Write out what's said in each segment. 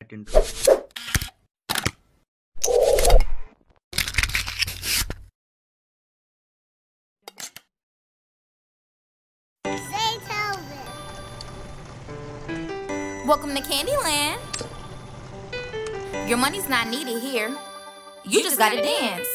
second. Welcome to Candyland. Your money's not needed here. You just gotta dance.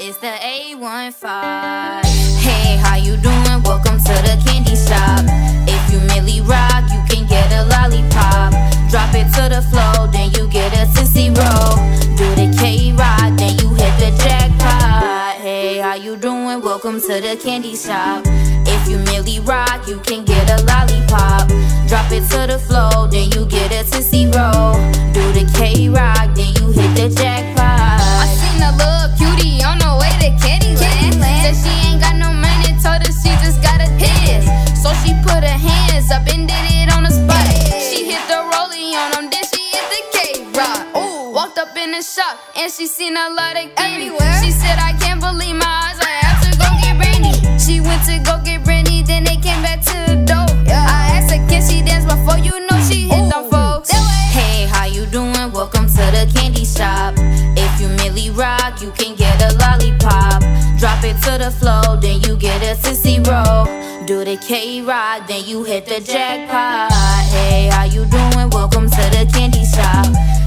It's the 815. Hey, how you doing? Welcome to the candy shop. If you merely rock, you can get a lollipop. Drop it to the floor, then you get a Tootsie Roll. Do the K-Rock, then you hit the jackpot. Hey, how you doing? Welcome to the candy shop. If you merely rock, you can get a lollipop. Drop it to the floor, then you get a Tootsie Roll. Do the K-Rock, then you hit the jackpot. I seen a little cutie on the way to Candyland. Said she ain't got no money, told her she just got a dance. So she put her hands up and did it on the spot. She hit the rollie on them, then she hit the K-Rock. Walked up in the shop and she seen a lot of candy. She said, I can't believe my eyes, I have to go get brandy. She went to go get brandy, then they came back to the door. I asked her, can she dance before you know she hit them folks? Hey, how you doing? Welcome to the candy shop. If you merely rock, you can get a lollipop. Drop it to the floor, then you get a Tootsie Roll. Do the K-Rock, then you hit the jackpot. Hey, how you doing? Welcome to the candy shop.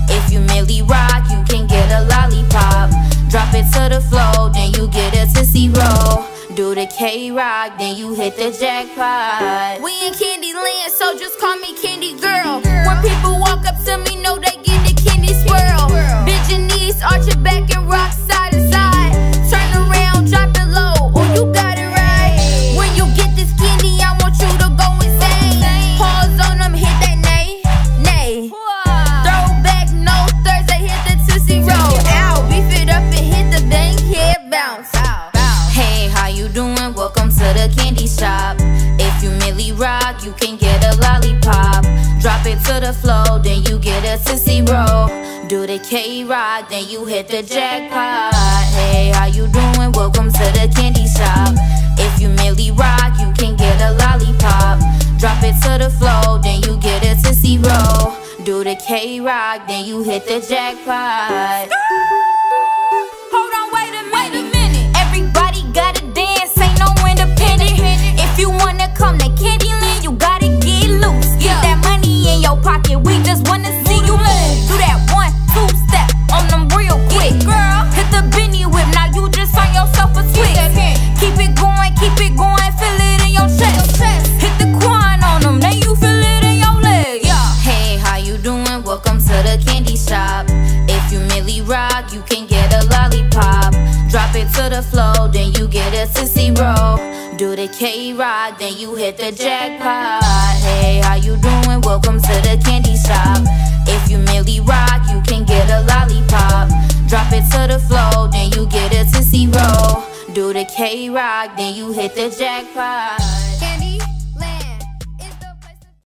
If you merely rock, you can get a lollipop. Drop it to the floor, then you get a Tootsie Roll. Do the K-Rock, then you hit the jackpot. We in Candyland, so just call me Candy Girl. When people walk up to me, know they get the candy swirl. Bend your knees, arch your back and rock side to side. Turn around, drop it low, oh you got it right. When you get this candy, I want you to go insane. Pause on them, hit that nay, nay. Throwback, no Thursday, hit the Tootsie Roll. Ow, beef it up and hit the bank, head bounce. Hey, how you doing? Welcome to the candy shop. If you merely rock, you can get a lollipop. Drop it to the floor, then you get a Tootsie Roll. Do the K-Rock, then you hit the jackpot. Hey, how you doing? Welcome to the candy shop. If you merely rock, you can get a lollipop. Drop it to the floor, then you get a Tootsie Roll. Do the K-Rock, then you hit the jackpot. Hold on, wait a minute. Everybody gotta dance, ain't no independent. If you wanna come to Candyland, you gotta get loose. Get that money in your pocket, we just wanna see you move. Do that 1-2 step on them real quick, girl. Hit the Benny whip, now you just find yourself a switch. Keep it going, feel it in your chest. Hit the Quan on them, then you feel it in your legs. Hey, how you doing? Welcome to the candy shop. If you merely rock, you can get a lollipop. Drop it to the floor, then you get a Tootsie Roll. Do the K-Rock, then you hit the jackpot. Hey, how you doing? Welcome to the candy shop. If you merely rock, you can get a lollipop. Drop it to the floor, then you get a Tootsie Roll. Do the K-Rock, then you hit the jackpot.